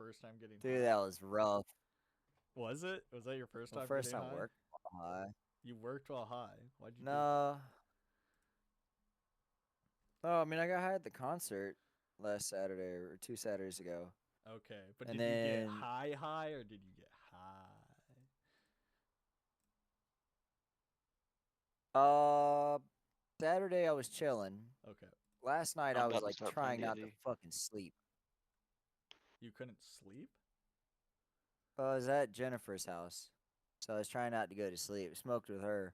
first time getting Dude, high? that was rough. Was it? Was that your first My time first getting time high? working high. You worked while high. Why'd you do that? No. Oh, I mean, I got high at the concert last Saturday or 2 Saturdays ago. Okay, but And did you get then, high or did you get high? uh, Saturday I was chilling. Okay, Last night I'm I was about to like start playing trying not to D&D. fucking sleep. you couldn't sleep? I was at Jennifer's house. So I was trying not to go to sleep. Smoked with her.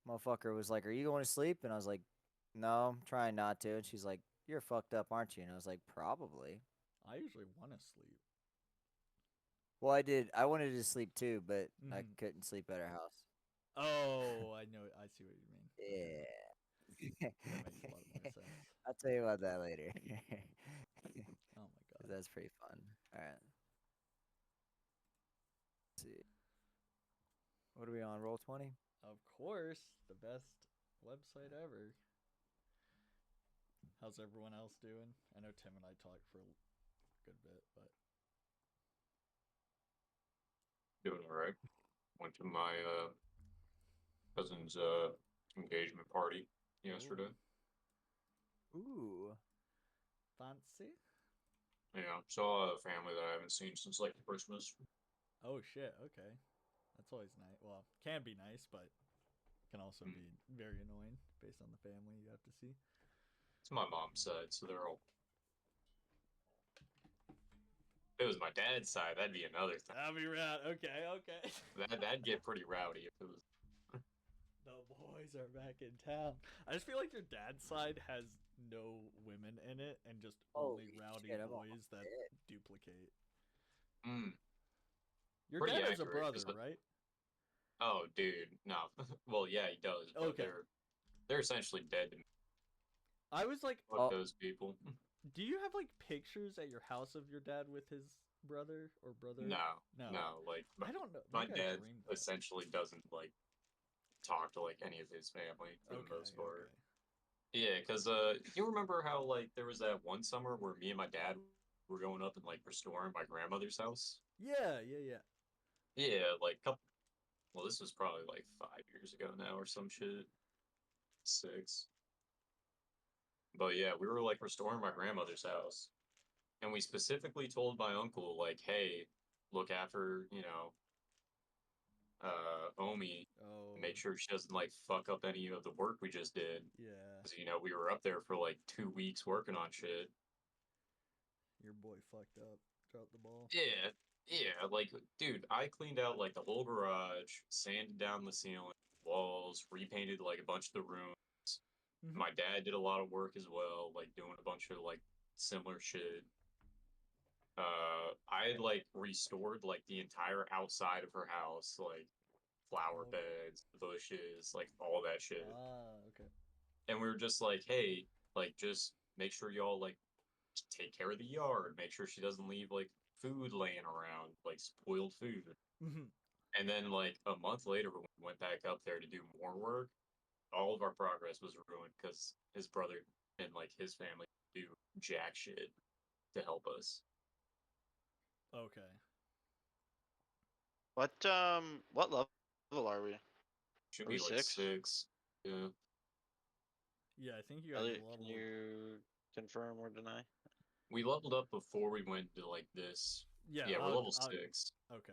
Motherfucker was like, "Are you going to sleep?" And I was like, "No, I'm trying not to." And she's like, "You're fucked up, aren't you?" And I was like, "Probably." I usually want to sleep. Well, I did. I wanted to sleep too, but I Hmm. couldn't sleep at her house. Oh, I know. I see what you mean. Okay, Yeah. that makes a lot more sense. I'll tell you about that later. Oh my god. That's pretty fun. All right. Let's see. What are we on? Roll 20? Of course, the best website ever. How's everyone else doing? I know Tim and I talked for a good bit, but Doing all right. Went to my cousin's engagement party yesterday. Ooh. fancy. Yeah, saw a family that I haven't seen since like Christmas. Oh shit. Okay, that's always nice. Well, can be nice, but can also Mm. be very annoying based on the family you have to see. It's my mom's side, so they're all. If it was my dad's side, that'd be another thing. I'll be right. Okay, okay. That'd get pretty rowdy if it was. The boys are back in town. I just feel like your dad's side has no women in it and just only Holy rowdy shit, I'm almost boys that dead. duplicate. Mm, Your pretty dad has a accurate. brother, right? Oh, dude, no. Well, yeah, he does, but Okay. they're essentially dead to me. I was like, Fuck Oh, those people. do you have like pictures at your house of your dad with his brother or brother? No, No. no. Like I don't know. my Maybe I dad dreamed that. essentially doesn't like talk to like any of his family for the Okay, most part. okay. Yeah, because you remember how like there was that one summer where me and my dad were going up and like restoring my grandmother's house? Yeah, yeah, yeah. Yeah, like couple. Well, this was probably like 5 years ago now or some shit. 6. But yeah, we were like restoring my grandmother's house, and we specifically told my uncle like, "Hey, look after Omi, and Oh, make sure she doesn't like fuck up any of the work we just did." yeah. Because we were up there for like 2 weeks working on shit. Your boy fucked up. Dropped the ball. Yeah, yeah, like, dude, I cleaned out like the whole garage, sanded down the ceiling, walls, repainted like a bunch of the rooms. Mm-hmm. My dad did a lot of work as well, like doing a bunch of like similar shit. I had like restored like the entire outside of her house, like flower Oh. beds, bushes, like all that shit. Ah, okay. And we were just like, hey, like, just make sure y'all like take care of the yard, make sure she doesn't leave like food laying around, like spoiled food. Mm-hmm. And then like a month later, when we went back up there to do more work, all of our progress was ruined because his brother and like his family do jack shit to help us. Okay. What level are we? Should Are we be like 6? 6. Yeah. Yeah, I think you guys Elliot, can leveled. you confirm or deny? We leveled up before we went to like this. Yeah, Yeah, we're level 6. okay.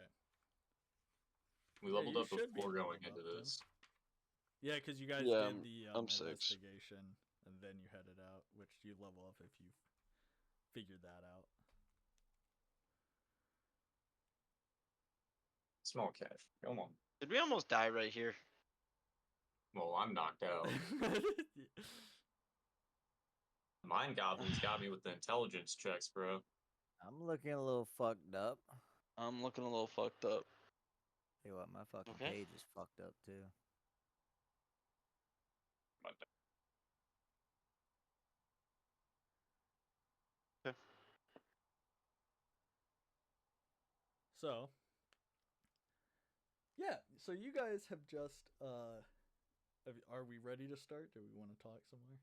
We Yeah, leveled you up should be before going leveled into up, Tim. this. Yeah, because you guys Yeah, did the I'm 6. investigation and then you headed out, which you level up if you figured that out. Small cash. Come on. Did we almost die right here? Well, I'm knocked out. Mind goblins got me with the intelligence checks, bro. I'm looking a little fucked up. I'm looking a little fucked up. Hey, what? My fucking Okay. page is fucked up too. Okay. So, yeah, so you guys have just are we ready to start? Do we want to talk somewhere?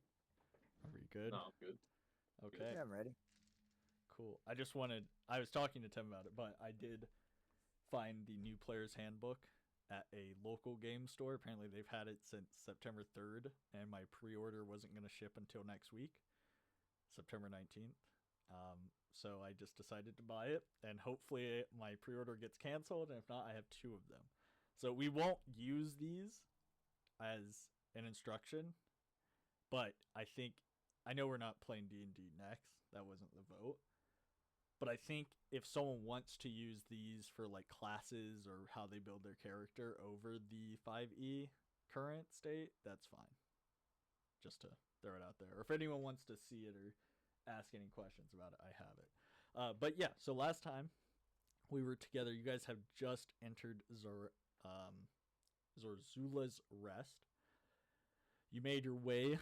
Are we good? No, good. Okay. Yeah, I'm ready. cool. I was talking to Tim about it, but I did find the new player's handbook at a local game store. Apparently they've had it since September 3rd, and my pre-order wasn't going to ship until next week, September 19th. So I just decided to buy it, and hopefully my pre-order gets canceled, and if not, I have 2 of them. So we won't use these as an instruction, but I know we're not playing D&D next. That wasn't the vote. But I think if someone wants to use these for like classes or how they build their character over the 5e current state, that's fine. Just to throw it out there. Or if anyone wants to see it or ask any questions about it, I have it. But yeah, so last time we were together, you guys have just entered Zorzula's Rest. You made your way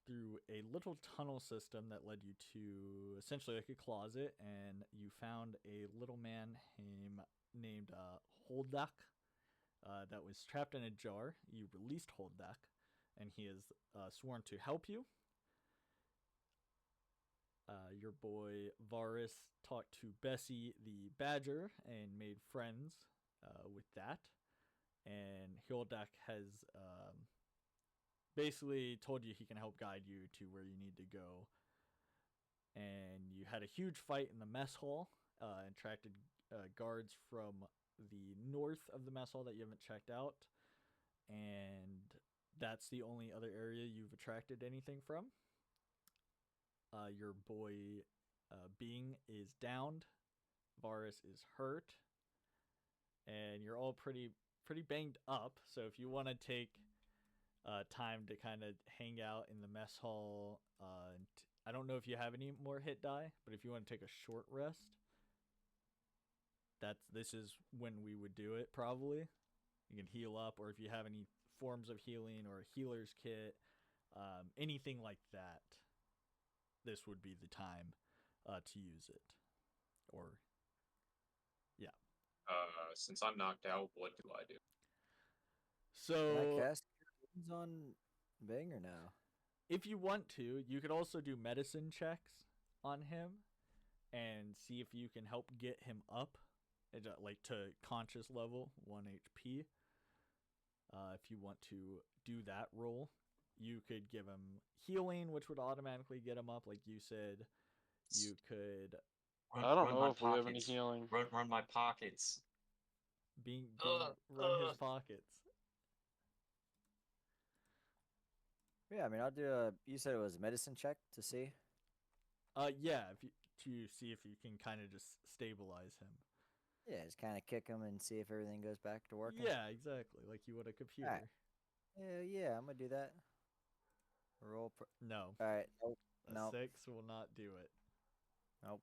through a little tunnel system that led you to essentially like a closet, and you found a little man named Holdak that was trapped in a jar. You released Holdak, and he has sworn to help you. Your boy Varus talked to Bessie the Badger and made friends with that. And Holdak has basically told you he can help guide you to where you need to go. And you had a huge fight in the mess hall and attracted guards from the north of the mess hall that you haven't checked out. And that's the only other area you've attracted anything from. Your boy Bing is downed. Varus is hurt. And you're all pretty banged up. So if you want to take time to kind of hang out in the mess hall, I don't know if you have any more hit die, but if you want to take a short rest, this is when we would do it probably. You can heal up, or if you have any forms of healing or a healer's kit, anything like that, this would be the time to use it. Or, yeah. Since I'm knocked out, what do I do? Can I So, cast wounds on Bing or no? if you want to, you could also do medicine checks on him and see if you can help get him up, like to conscious level, 1 HP. If you want to do that roll, you could give him healing, which would automatically get him up, like you said. You could I don't know my if we have any pockets. healing. Run my pockets. run his pockets. Yeah, I mean, I'll do a. You said it was a medicine check to see. Yeah, to see if you can kind of just stabilize him. Yeah, just kind of kick him and see if everything goes back to working. Yeah, exactly, like you would a computer. Alright. Yeah, I'm gonna do that. Roll. No, All right. Nope. a Nope. 6 will not do it. Nope.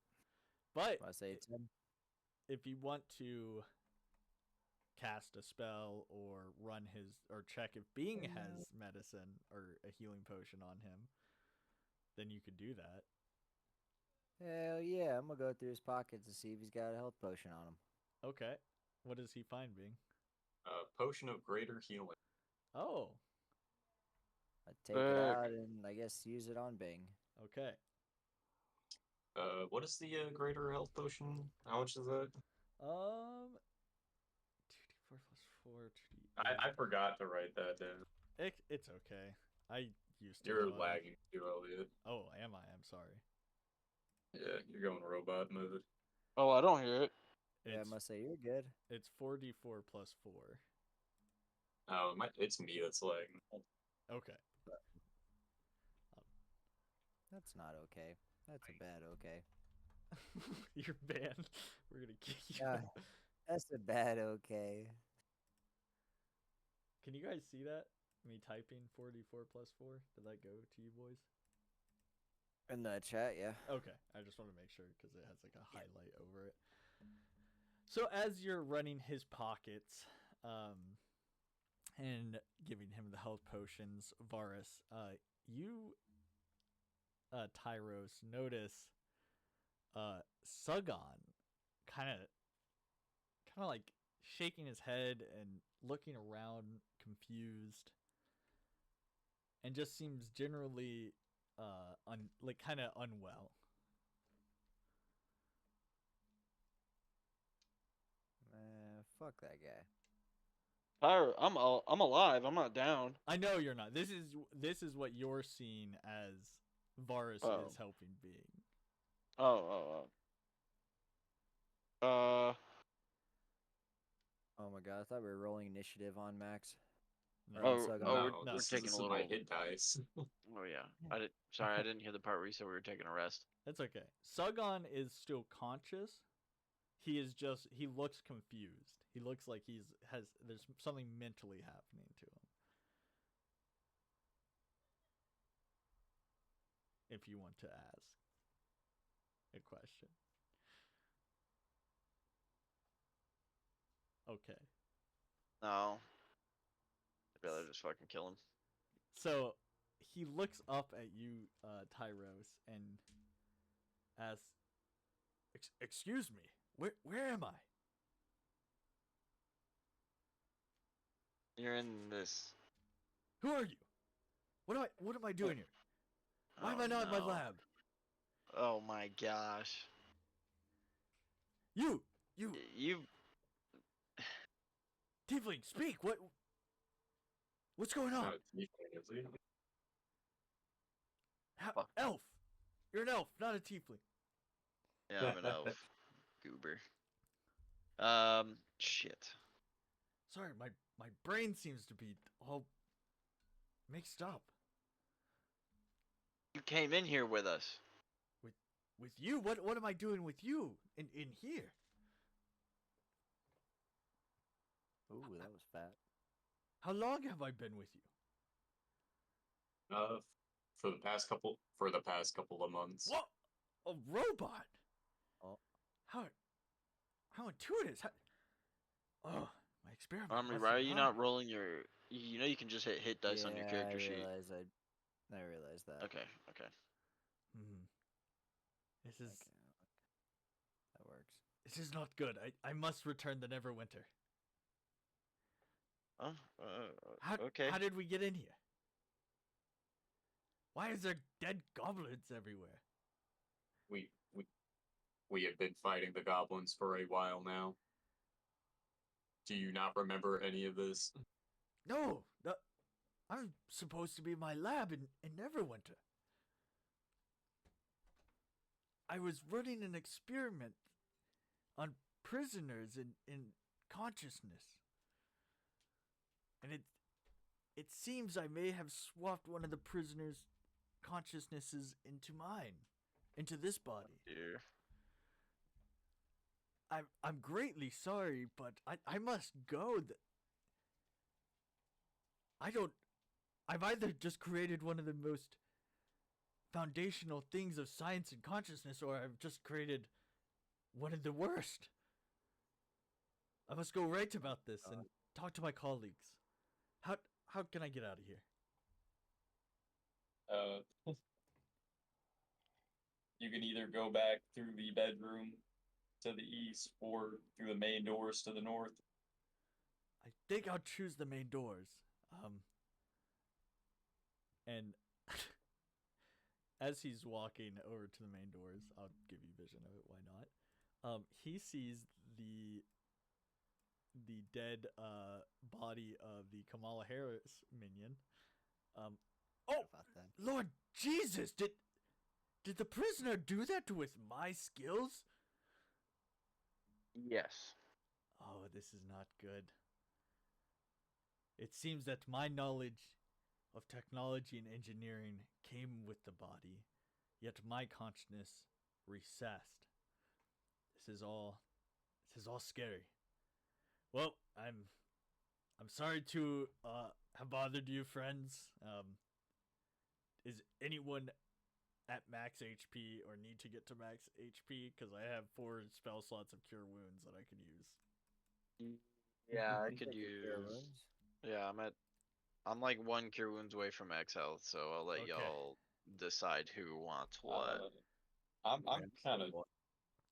But I say 10. if you want to cast a spell or check if Bing has medicine or a healing potion on him, then you could do that. Hell yeah, I'm gonna go through his pockets to see if he's got a health potion on him. Okay. What does he find, Bing? Potion of greater healing. Oh, I take it out and I guess use it on Bing. okay. What is the greater health potion? How much is that? 2d4 plus 4, 2d8. I forgot to write that down. It's okay. I used to. You're know it. lagging too, Elliot. Oh, am I? I'm sorry. Yeah, you're going robot mode. Oh, I don't hear it. Yeah, I It's must say you're good. it's 4d4 plus 4. Oh, it's me that's lagging. Okay. That's not okay. That's a bad okay. You're banned. We're gonna kick you. Yeah. That's a bad okay. Can you guys see that? Me typing 4d4 plus 4? Did that go to you boys? In the chat, yeah. Okay, I just want to make sure because it has like a highlight over it. So as you're running his pockets, and giving him the health potions, Varus, you, Tyros, notice, Sugan, kind of like shaking his head and looking around, confused, and just seems generally, kind of unwell. Fuck that guy. I'm alive. I'm not down. I know you're not. This is what you're seeing as Varus Oh. is helping being. Oh. Oh my god, I thought we were rolling initiative on Max. No, Or on Oh, Sugan. oh, we're- no, we're this, taking this a is little- my hit dice. Oh yeah. Sorry, I didn't hear the part where you said we were taking a rest. That's okay. Sugan is still conscious. He looks confused. He looks like there's something mentally happening to him. If you want to ask a question. Okay. No. I'd rather just fucking kill him. So he looks up at you, Tyros, and asks, "Excuse me, where am I?" You're in this. Who are you? What am I doing here? Why am I not in my lab? Oh my gosh. You You. tiefling, speak. What's going on? Not a tiefling, is he? Fuck. Elf. You're an elf, not a tiefling. Yeah, I'm an elf. Goober. Shit. Sorry, my brain seems to be all mixed up. You came in here with us. With you? What am I doing with you in here? Ooh, that was fat. How long have I been with you? For the past couple of months. What? A robot? Oh. How intuitive? Oh, my experiment. Armory, must why have are you gone. not rolling your? You know you can just hit dice on your character sheet. I realized that. Okay. This is Okay, that works. this is not good. I must return the Neverwinter. Oh, How okay. How did we get in here? Why is there dead goblins everywhere? We have been fighting the goblins for a while now. Do you not remember any of this? No, I'm supposed to be in my lab in Neverwinter. I was running an experiment on prisoners in consciousness. And it seems I may have swapped one of the prisoners' consciousnesses into mine, into this body. Dear. I'm greatly sorry, but I must go. I've either just created one of the most foundational things of science and consciousness, or I've just created one of the worst. I must go write about this and talk to my colleagues. How can I get out of here? You can either go back through the bedroom to the east or through the main doors to the north. I think I'll choose the main doors. And as he's walking over to the main doors, I'll give you vision of it. Why not? He sees the dead body of the Kamala Harris minion. Oh, About that. Lord Jesus! Did the prisoner do that with my skills? Yes. Oh, this is not good. It seems that my knowledge of technology and engineering came with the body, yet my consciousness recessed. This is all scary. Well, I'm sorry to have bothered you, friends. Is anyone at max HP or need to get to max HP? Because I have 4 spell slots of Cure Wounds that I could use. Yeah, I You could take your cure use. wounds? Yeah, I'm like 1 cure wounds away from max health, so I'll let Okay. y'all decide who wants what. I'm Random kind of what?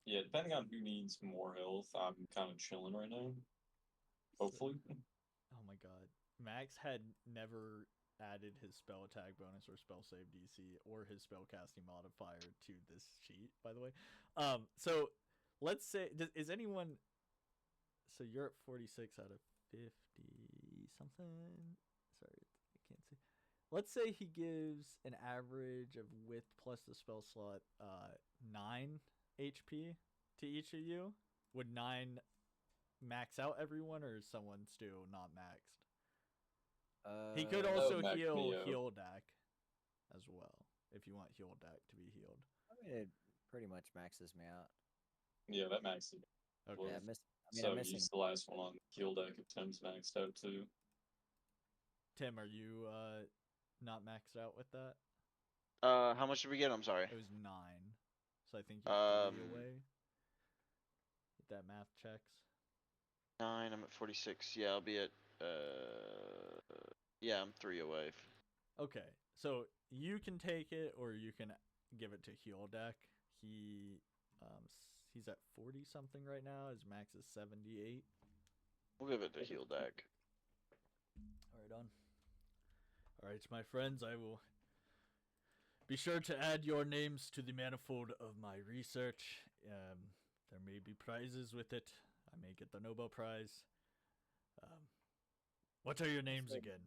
yeah. Depending on who needs more health, I'm kind of chilling right now. Hopefully. Oh my god. Max had never added his spell attack bonus or spell save DC or his spell casting modifier to this sheet, by the way. So let's say, is anyone so you're at 46 out of 50 something. Sorry, I can't see. Let's say he gives an average of width plus the spell slot 9 HP to each of you. Would 9 max out everyone, or is someone still not maxed? He could that also would max me out. heal Dak as well, if you want heal Dak to be healed. I mean, it pretty much maxes me out. Yeah, that maxes. Okay. Yeah, Well, I'm so missing. he's the last one on kill deck if Tim's maxed out too. Tim, are you not maxed out with that? How much did we get? I'm sorry. It was 9. So I think you're 3 away. If that math checks. 9. I'm at 46. Yeah, I'll be at. Yeah, I'm 3 away. Okay, so you can take it, or you can give it to heal deck. He's at 40 something right now. His max is 78. We'll give it to heal deck. Right on. All right, my friends, I will be sure to add your names to the manifold of my research. There may be prizes with it. I may get the Nobel Prize. What are your names again?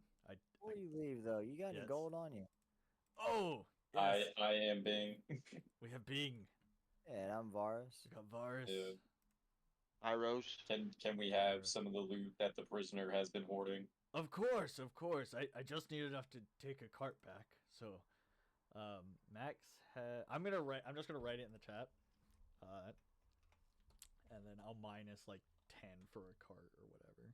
Before you leave, though, you got any Yes. gold on you? Oh, yes. I am Bing. We have Bing. Yeah, and I'm Varus. We got Varus. Yeah. Hi, Rose. Can we have some of the loot that the prisoner has been hoarding? Of course, of course. I just need enough to take a cart back. So, Max, I'm just gonna write it in the chat, and then I'll minus like 10 for a cart or whatever.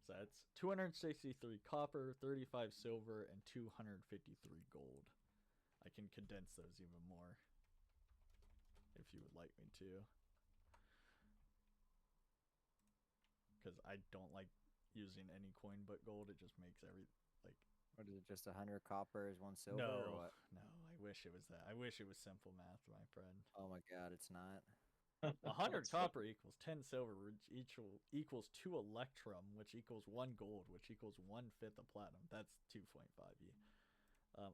So that's 263 copper, 35 silver, and 253 gold. I can condense those even more if you would like me to. Because I don't like using any coin but gold. It just makes What is it, just 100 copper is 1 silver, no, or what? no. I wish it was that. I wish it was simple math, my friend. Oh my god, it's not. 100 copper equals 10 silver, which equals 2 electrum, which equals 1 gold, which equals 1/5 of platinum. That's 2.5e.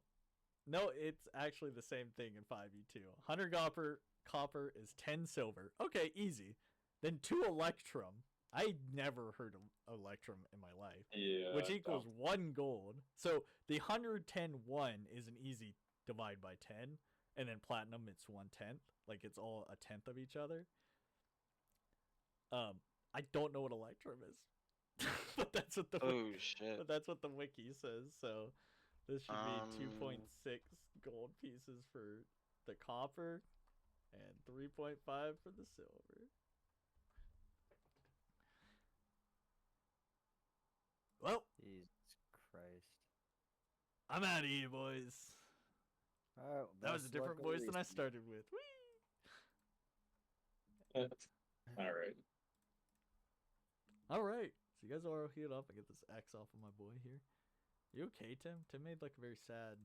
No, it's actually the same thing in 5e2. 100 copper is 10 silver. Okay, easy. Then 2 electrum. I never heard of electrum in my life. Yeah. Which equals 1 gold. So the 110 is an easy divide by 10. And then platinum, it's 1/10. Like, it's all a tenth of each other. I don't know what electrum is. But that's what the shit. but that's what the wiki says. So this should be 2.6 gold pieces for the copper and 3.5 for the silver. Well, Jesus Christ. I'm out of here, boys. All right, well, That was a best luck different with voice than I research. started with. Whee! All right. All right. So you guys are all healed up. I get this X off of my boy here. You okay, Tim? Tim made like a very sad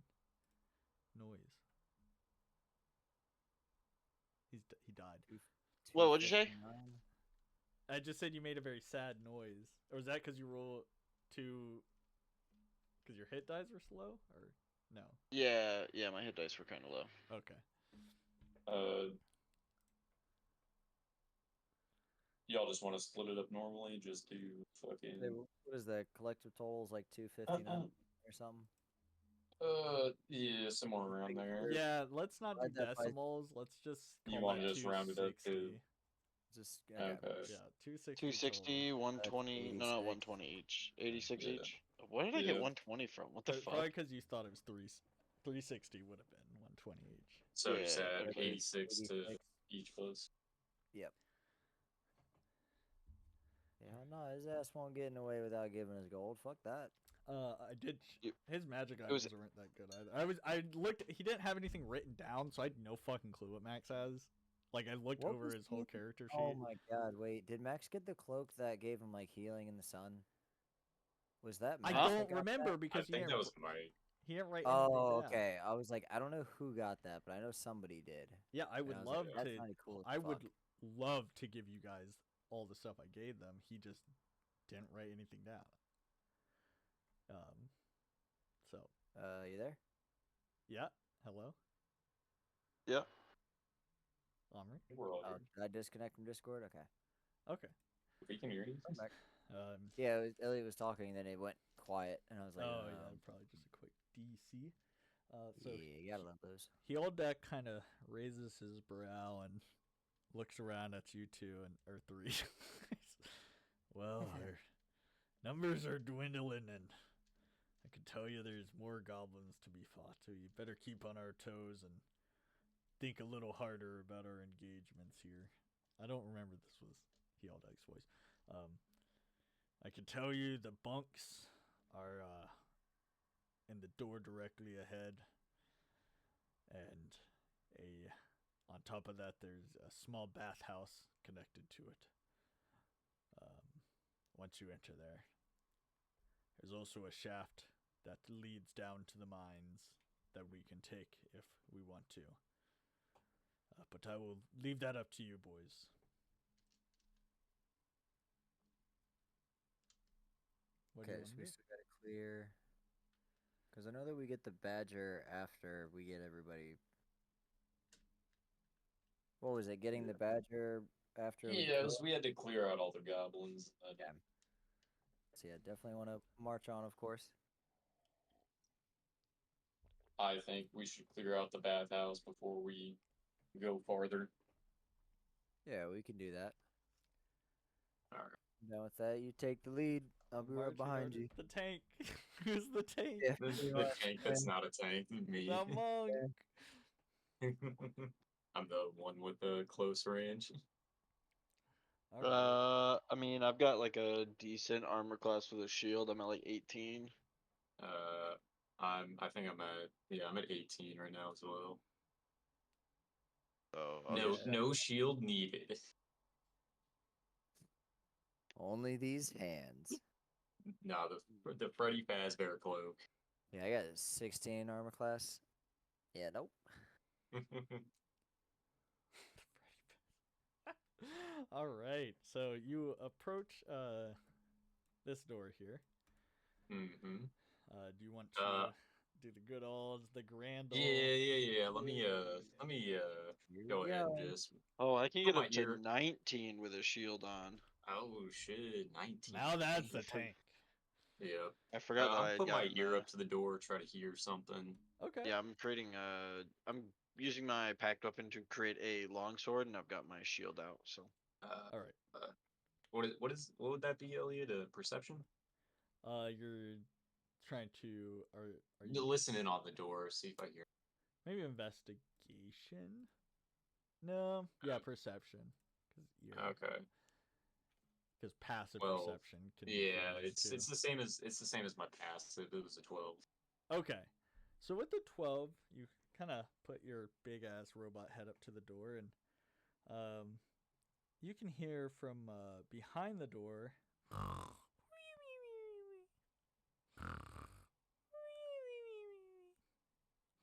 noise. He died. Whoa, what'd you say? 259. I just said you made a very sad noise. Or was that because you roll two? Because your hit dice were slow, or no? Yeah, my hit dice were kind of low. Okay. Y'all just want to split it up normally? Just do fucking. What is the collective totals, like 259 or something? Yeah, somewhere around there. Yeah, let's not do Divide that by- decimals. Let's just You call wanna that just round it up to- 260. Just Okay. Yeah, 260. 260, 120. No, not 86. 120 each. 86 Yeah. each. Where did I get Yeah. 120 from? What the fuck? Probably because you thought it was 360 would have been 120 each. So Yeah, just add whatever. 86 to 86. each of us. Yep. Yeah, no, his ass won't get in the way without giving us gold. Fuck that. I did. You- His magic was- items weren't that good either. I looked. He didn't have anything written down, so I had no fucking clue what Max has. Like, I looked What over was his whole he- character sheet. Oh my god, wait. Did Max get the cloak that gave him, like, healing in the sun? Was that I Max that don't got remember that? I because he think didn't. that was Mike. He didn't write Oh, anything down. okay. I was like, I don't know who got that, but I know somebody did. Yeah, I And would I was love like, that to. sounded cool as I would fuck. love to give you guys all the stuff I gave them. He just didn't write anything down. So You there? yeah. Hello. Yeah. Omri? We're all Oh, here. did I disconnect from Discord? Okay. Okay. We can hear you. I'm back. Yeah, Elliot was talking, then it went quiet, and I was like, yeah, probably just a quick DC. So yeah, you gotta love those. Heoldeck kind of raises his brow and looks around at you two or three. Well, our numbers are dwindling, and I can tell you there's more goblins to be fought. So you better keep on our toes and think a little harder about our engagements here. I don't remember this was Heoldeck's voice. I can tell you the bunks are in the door directly ahead. And on top of that, there's a small bathhouse connected to it. Once you enter there, there's also a shaft that leads down to the mines that we can take if we want to. But I will leave that up to you, boys. What do Okay, you so want we to do? still gotta clear. Because I know that we get the badger after we get everybody. What was it? Getting the badger after we Yeah, kill? we had to clear out all the goblins. Yeah. So yeah, definitely want to march on, of course. I think we should clear out the bathhouse before we go farther. Yeah, we can do that. All right. Down with that, you take the lead. I'll be right Marching behind orders. you. The tank. Who's the tank? Yeah, The pretty much, tank that's man. not a tank, me. The monk. I'm the one with the close range. All right. I mean, I've got like a decent armor class with a shield. I'm at like 18. I think I'm at 18 right now as well. So I'll just No shield needed. Only these hands. No, the Freddy Fazbear cloak. Yeah, I got a 16 armor class. Yeah, nope. All right. So you approach this door here. Mm-hmm. Do you want to do the good old, the grand old? Yeah. Let me Here go we ahead go. and just. Oh, I can Put get my up to ear- 19 with a shield on. Oh shit, 19. Now that's the Damn. tank. Yeah. I forgot that I I'll had put my gotten ear up to the door, try to hear something. Okay. Yeah, I'm creating I'm using my packed weapon to create a longsword, and I've got my shield out. So All right. What would that be, Elliot? Perception? You're trying to are You you listen in on the door, see if I hear. maybe investigation? No. Yeah, perception. Okay. Because passive Well, perception can yeah, include it's too. the same as my passive. It was a 12. Okay. So with the 12, you kind of put your big ass robot head up to the door, and you can hear from behind the door.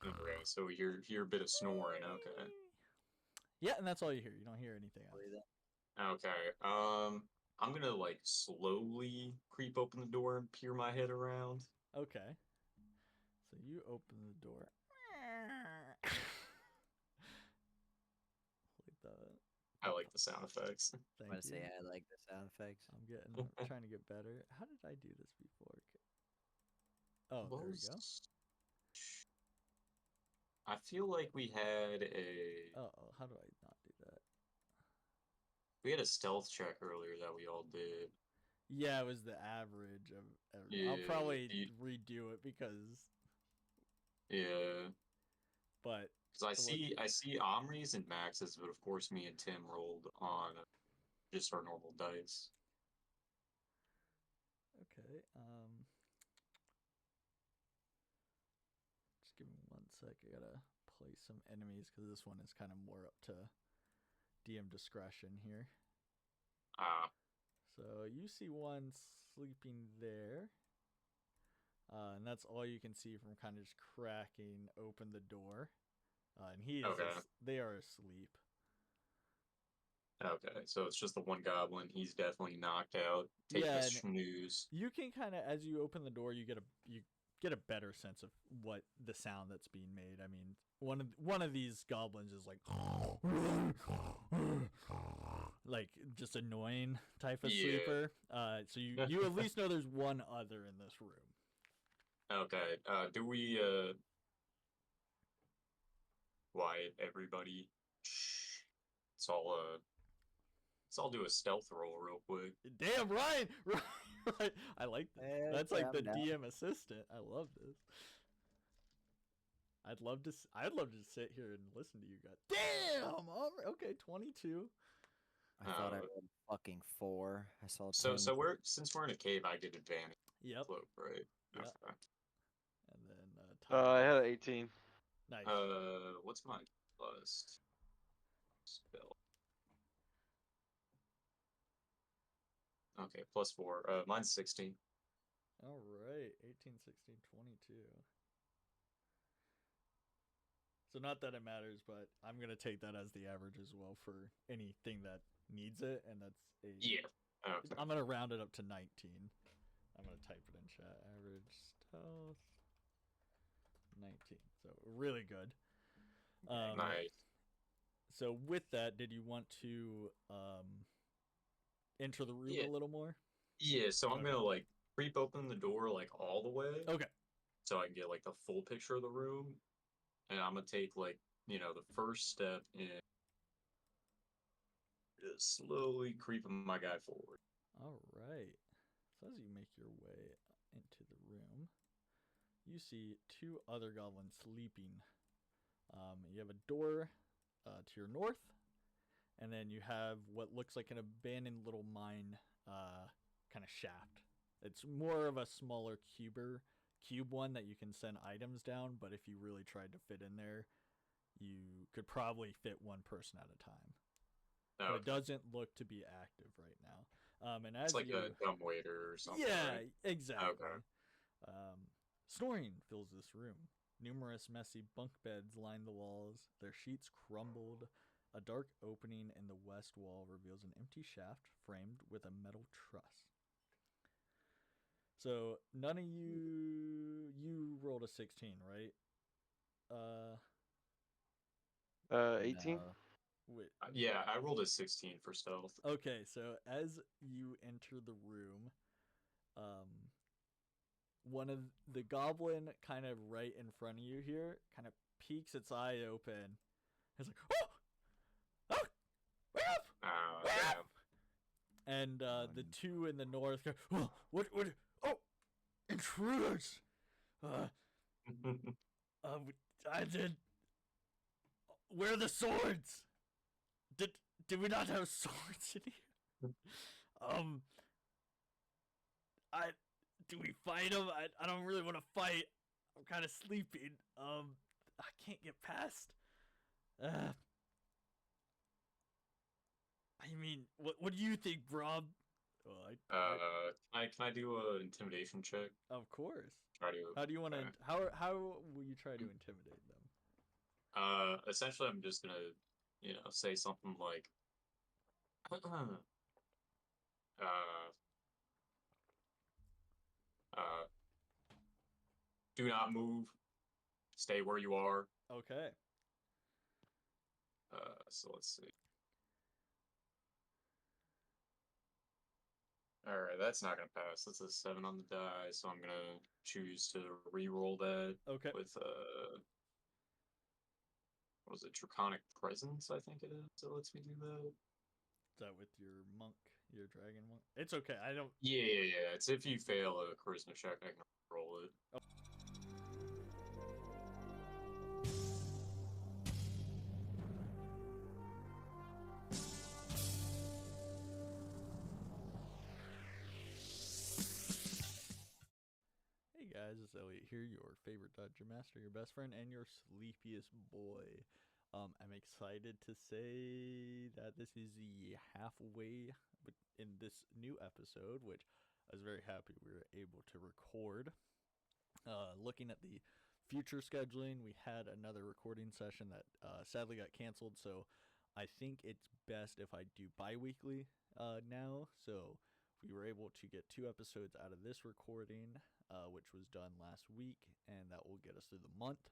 Okay, so we hear a bit of snoring. Okay. Yeah, and that's all you hear. You don't hear anything else. Okay. I'm gonna like slowly creep open the door and peer my head around. Okay. So you open the door. I like the sound effects. I'm Thank gonna you. say I like the sound effects. I'm trying to get better. How did I do this before? Oh, there we go. I feel like we had a Oh, how do I not do that? stealth check earlier that we all did. Yeah, it was the average of. I'll Yeah, probably redo it because. Yeah. But. Because I see Omri's and Max's, but of course me and Tim rolled on just our normal dice. Okay. Just give me 1 sec. I gotta place some enemies because this one is kind of more up to DM discretion here. Ah. So you see one sleeping there. And that's all you can see from kind of just cracking open the door. And he is they are asleep. Okay, so it's just the one goblin. He's definitely knocked out. Take a snooze. You can kind of, as you open the door, you get get a better sense of what the sound that's being made. I mean, one of these goblins is like just annoying type of Yeah. sleeper. So you at least know there's one other in this room. Okay. Do we quiet everybody? Shh. Let's all do a stealth roll real quick. Damn, Ryan! Right. I like this. That's Okay, like the I'm down. DM assistant. I love this. I'd love to sit here and listen to you guys. Damn! All right, okay, 22. I thought I Uh, rolled fucking 4. I saw 10. So since we're in a cave, I get advantage. Yep. Cloak, right? Yeah. Okay. And then I Tyler. had an 18. Nice. What's my plus spell? Okay, +4. Mine's 16. All right, 18, 16, 22. So not that it matters, but I'm gonna take that as the average as well for anything that needs it, and that's a. Yeah. Okay. I'm gonna round it up to 19. I'm gonna type it in chat. Average stealth 19. So really good. Nice. So with that, did you want to enter the room Yeah. a little more? Yeah. So I'm Okay. gonna like creep open the door like all the way, Okay. so I can get like the full picture of the room, and I'm gonna take like the first step in, just slowly creeping my guy forward. All right. So as you make your way into the room, you see two other goblins sleeping. You have a door to your north, and then you have what looks like an abandoned little mine kind of shaft. It's more of a smaller cube one that you can send items down, but if you really tried to fit in there, you could probably fit one person at a time. But Okay. it doesn't look to be active right now. And as It's like you, a dumbwaiter or something. yeah, Right? exactly. Snoring fills this room. Numerous messy bunk beds line the walls. Their sheets crumbled. A dark opening in the west wall reveals an empty shaft framed with a metal truss. So none of you rolled a 16, right? 18. No. Wait. Yeah, I rolled a 16 for stealth. Okay, so as you enter the room, one of the goblin kind of right in front of you here kind of peeks its eye open. It's like, oh, wake up, Oh, wake damn. up! And the two in the north go, oh, what, oh, intruders! I did. Where are the swords? Did we not have swords in here? Do we fight them? I don't really want to fight. I'm kind of sleeping. I can't get past. I mean, what do you think, Rob? Well, Can I do an intimidation check? of course. Try to. How do you want to? Okay. How will you try to intimidate them? Essentially, I'm just gonna, say something like, do not move, stay where you are. Okay. So let's see. All right, that's not gonna pass. That's a 7 on the die, so I'm gonna choose to re-roll that Okay. with what was it, Draconic Presence? I think it is. So lets me do that. Is that with your monk, your dragon monk? It's okay. I don't. Yeah. It's if you fail a charisma check, I can roll it. Oh. Hey guys, it's Elliot here, your favorite dungeon master, your best friend, and your sleepiest boy. I'm excited to say that this is the halfway in this new episode, which I was very happy we were able to record. Looking at the future scheduling, we had another recording session that sadly got canceled, so I think it's best if I do bi-weekly now. So we were able to get 2 episodes out of this recording, which was done last week, and that will get us through the month.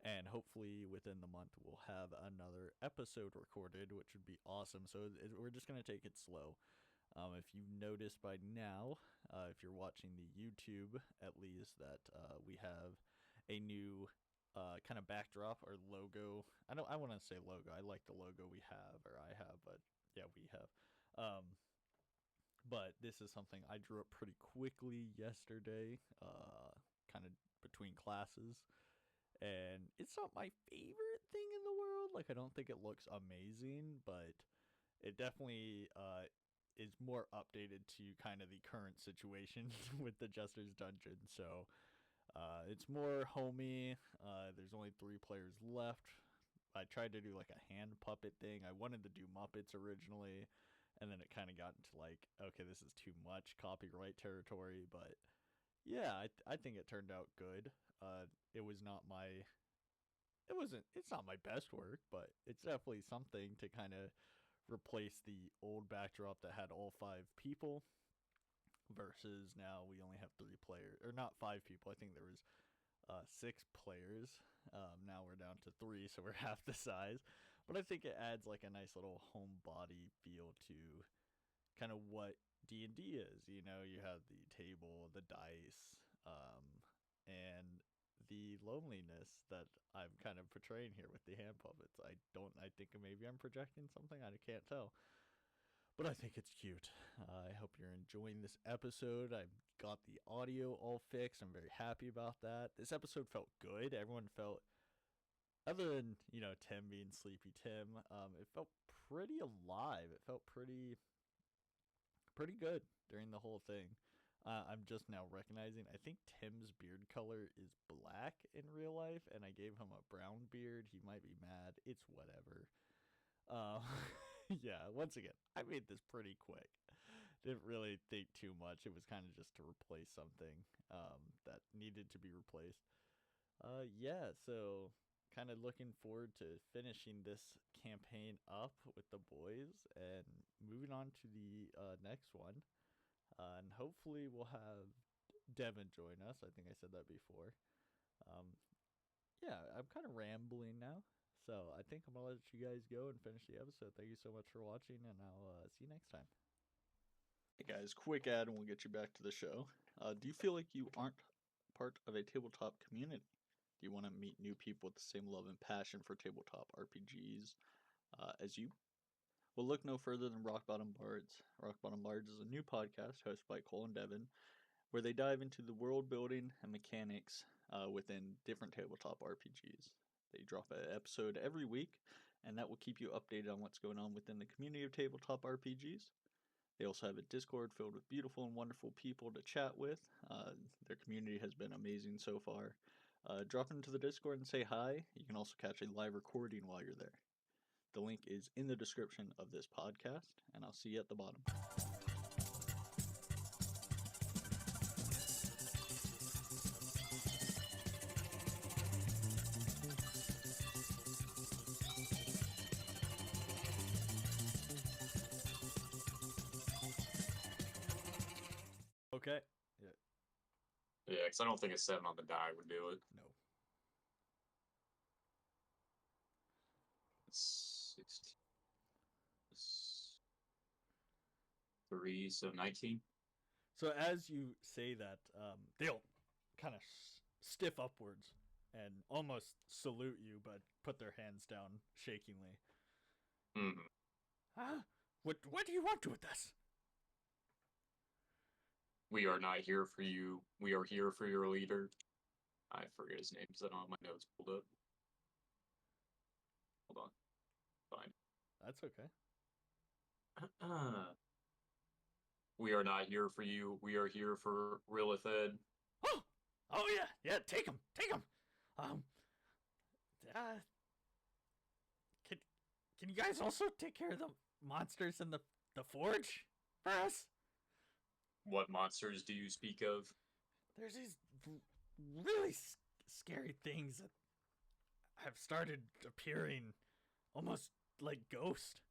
And hopefully within the month we'll have another episode recorded, which would be awesome. So we're just going to take it slow. If you've noticed by now, if you're watching the YouTube at least, that we have a new kind of backdrop or logo. I want to say logo. I like the logo we have, or I have, but yeah, we have. But this is something I drew up pretty quickly yesterday, kind of between classes. And it's not my favorite thing in the world. Like, I don't think it looks amazing, but it definitely is more updated to kind of the current situation with the Jester's Dungeon. So it's more homey. There's only 3 players left. I tried to do like a hand puppet thing. I wanted to do Muppets originally, and then it kind of got into like, okay, this is too much copyright territory. But yeah, I think it turned out good. It's not my best work, but it's definitely something to kind of replace the old backdrop that had all 5 people, versus now we only have 3 players, or not 5 people. I think there was 6 players. Now we're down to 3, so we're half the size. But I think it adds like a nice little homebody feel to kind of what D&D is. You know, you have the table, the dice, and the loneliness that I'm kind of portraying here with the hand puppets. I think maybe I'm projecting something. I can't tell. But I think it's cute. I hope you're enjoying this episode. I got the audio all fixed. I'm very happy about that. This episode felt good. Everyone felt, other than, Tim being Sleepy Tim, it felt pretty alive. It felt pretty good during the whole thing. I'm just now recognizing, I think Tim's beard color is black in real life, and I gave him a brown beard. He might be mad. It's whatever. Yeah, once again, I made this pretty quick. Didn't really think too much. It was kind of just to replace something that needed to be replaced. Yeah, so kind of looking forward to finishing this campaign up with the boys and moving on to the next one. And hopefully we'll have Devin join us. I think I said that before. Yeah, I'm kind of rambling now. So I think I'm going to let you guys go and finish the episode. Thank you so much for watching, and I'll see you next time. Hey guys, quick ad and we'll get you back to the show. Do you feel like you aren't part of a tabletop community? Do you want to meet new people with the same love and passion for tabletop RPGs as you? Well, look no further than Rock Bottom Bards. Rock Bottom Bards is a new podcast hosted by Cole and Devin, where they dive into the world building and mechanics within different tabletop RPGs. They drop an episode every week, and that will keep you updated on what's going on within the community of tabletop RPGs. They also have a Discord filled with beautiful and wonderful people to chat with. Their community has been amazing so far. Drop into the Discord and say hi. You can also catch a live recording while you're there. The link is in the description of this podcast, and I'll see you at the bottom. Okay. Yeah, because I don't think a 7 on the die would do it. No. It's 16. 3, so 19. So as you say that, they'll kind of stiff upwards and almost salute you, but put their hands down shakingly. Mm-hmm. Huh? What do you want with us? We are not here for you. We are here for your leader. I forget his name because I don't have my notes pulled up. Hold on. Fine. That's okay. We are not here for you. We are here for Rilithed. Oh yeah, take him. Can you guys also take care of the monsters in the forge for us? What monsters do you speak of? There's these really scary things that have started appearing almost like ghosts.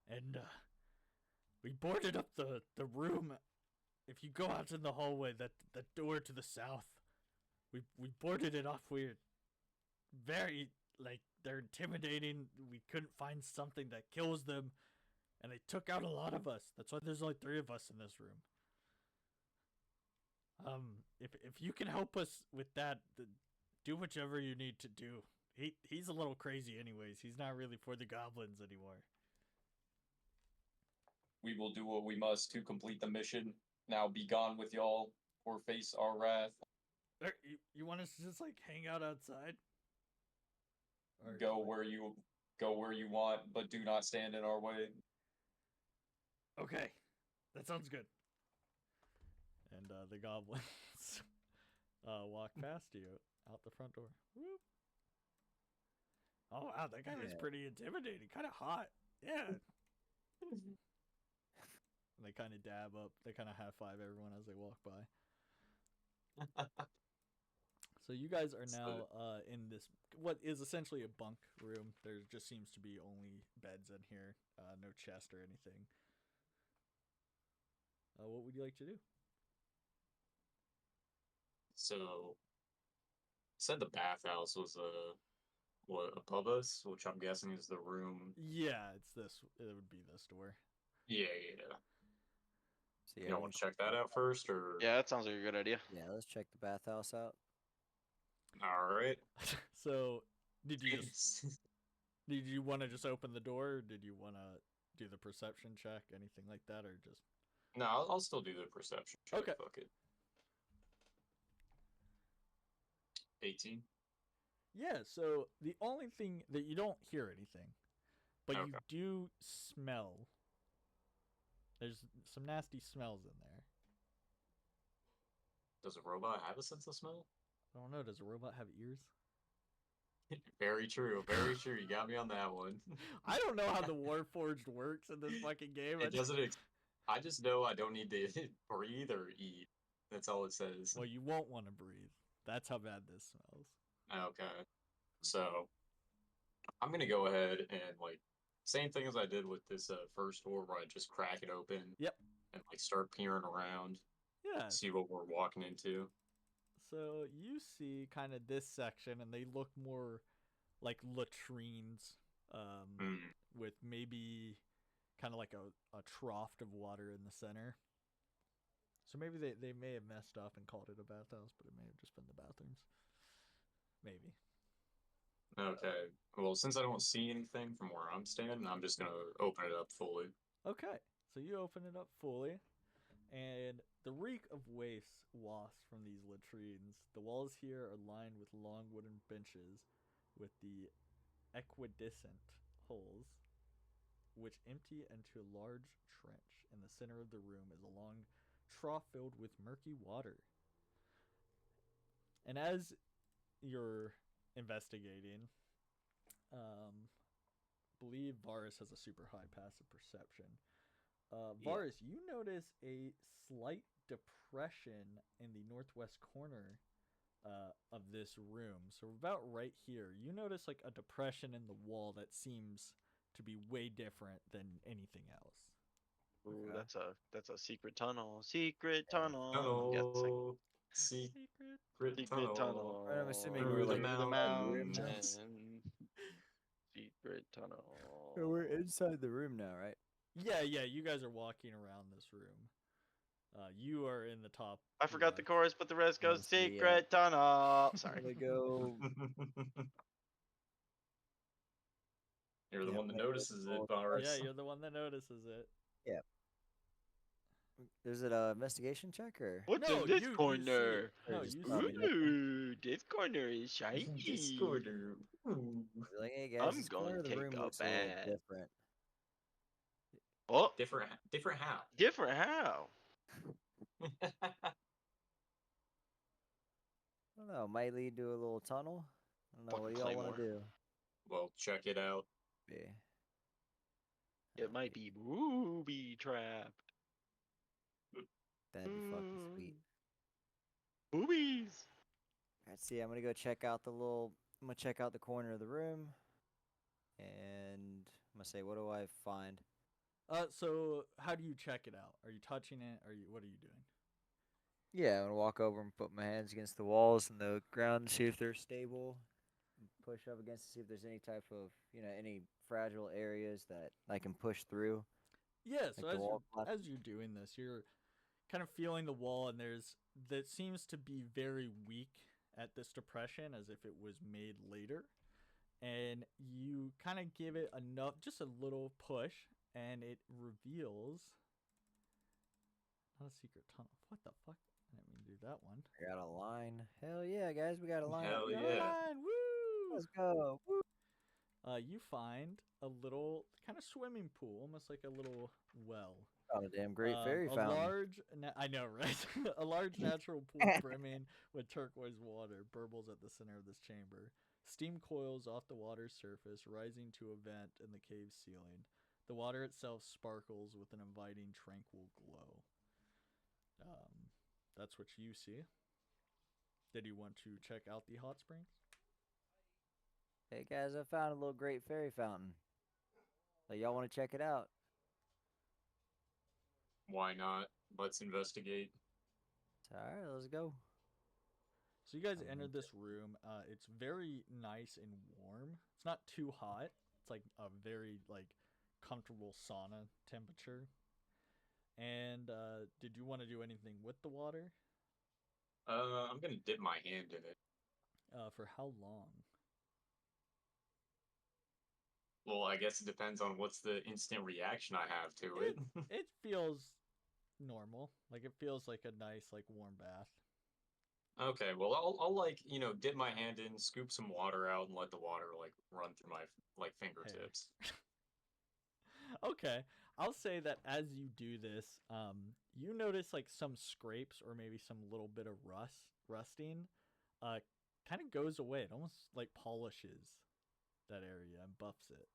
And we boarded up the room if you go out in the hallway, that door to the south, we boarded it off weird. Very, like, they're intimidating. We couldn't find something that kills them, and they took out a lot of us. That's why there's only 3 of us in this room. If you can help us with that, do whichever you need to do. He's a little crazy anyways. He's not really for the goblins anymore. We will do what we must to complete the mission. Now be gone with y'all, or face our wrath. You want us to just, like, hang out outside? Or Go where you want, but do not stand in our way. Okay, that sounds good. And the goblins walk past you out the front door. Whoop. Oh wow, that guy was pretty intimidating, kind of hot. Yeah. They kind of dab up. They kind of high five everyone as they walk by. So you guys are now in this, what is essentially a bunk room. There just seems to be only beds in here, no chest or anything. What would you like to do? So, said the bathhouse was above us, which I'm guessing is the room. Yeah, it's this. It would be this door. Yeah. So You want to check that out first, or? Yeah, that sounds like a good idea. Yeah, let's check the bathhouse out. All right. So, did you want to just open the door, or did you want to do the perception check, anything like that, or just? No, I'll still do the perception check. Okay. Fuck it. 18. Yeah, so the only thing that you don't hear anything, but you do smell. There's some nasty smells in there. Does a robot have a sense of smell? I don't know. Does a robot have ears? Very true. Very true. You got me on that one. I don't know how the Warforged works in this fucking game. It doesn't. I just know I don't need to breathe or eat. That's all it says. Well, you won't want to breathe. That's how bad this smells. Okay. So, I'm going to go ahead and, like, same thing as I did with this first door where I just crack it open. Yep. And, like, start peering around. Yeah. See what we're walking into. So, you see kind of this section, and they look more like latrines with maybe kind of like a trough of water in the center. So maybe they may have messed up and called it a bathhouse, but it may have just been the bathrooms. Maybe. Okay. Well, since I don't see anything from where I'm standing, I'm just going to open it up fully. Okay. So you open it up fully, and the reek of waste wafts from these latrines. The walls here are lined with long wooden benches with the equidistant holes, which empty into a large trench. In the center of the room is a long trough filled with murky water. And as you're investigating, believe Varus has a super high passive perception. Varus, you notice a slight depression in the northwest corner of this room. So about right here, you notice like a depression in the wall that seems to be way different than anything else. Ooh, Okay. that's a secret tunnel. Secret tunnel. Tunnel. Secret tunnel. tunnel. I'm assuming Through we're the like through the mountains. mountains. Secret tunnel. So we're inside the room now, right? Yeah, you guys are walking around this room. You are in the top. I forgot the left. chorus, but the rest goes Let's see, secret tunnel. Sorry. I'm gonna go. You're the Yeah, one that maybe notices we'll- it, Boris. Yeah, you're the one that notices it. Is it a investigation check or? What's No, in this you see corner? it. No, Or just you tell see me it. nothing? Ooh, this corner is shiny. Discorder. Ooh. Like, hey guys, I'm this gonna corner of the take room a looks a little bath. different. Oh, Different how? different how? I don't know. Might lead to a little tunnel. I don't know. What do Fucking y'all want to Claymore. do? Well, check it out. Yeah. It might be booby trapped. That'd be fucking sweet. Boobies. Alright, see, I'm gonna go check out the little. I'm gonna check out the corner of the room, and I'm gonna say, what do I find? So how do you check it out? Are you touching it? What are you doing? Yeah, I'm gonna walk over and put my hands against the walls and the ground, see if they're stable. And push up against to see if there's any type of, any fragile areas that I can push through, Yeah, so like the wall as collapses. you're doing this, you're kind of feeling the wall, and there's that seems to be very weak at this depression, as if it was made later. And you kind of give it enough, just a little push, and it reveals not a secret tunnel. What the fuck? I didn't mean to do that one. I got a line. Hell yeah, guys, we got a line. Hell We got a yeah. line. Woo! Let's go. Woo. You find a little kind of swimming pool, almost like a little well. Got a damn great fairy A fountain. large, I know, right? A large natural pool brimming with turquoise water burbles at the center of this chamber. Steam coils off the water's surface, rising to a vent in the cave's ceiling. The water itself sparkles with an inviting, tranquil glow. That's what you see. Did you want to check out the hot springs? Hey guys, I found a little great fairy fountain. Like, y'all want to check it out? Why not? Let's investigate. All right, let's go. So you guys I'm enter into this room. It's very nice and warm. It's not too hot. It's like a very comfortable sauna temperature. And did you want to do anything with the water? I'm gonna dip my hand in it. For how long? Well, I guess it depends on what's the instant reaction I have to it. It feels normal. Like it feels like a nice warm bath. Okay, well, I'll dip my hand in, scoop some water out, and let the water run through my fingertips. Okay, I'll say that as you do this, you notice some scrapes or maybe some little bit of rusting, kind of goes away. It almost polishes that area and buffs it.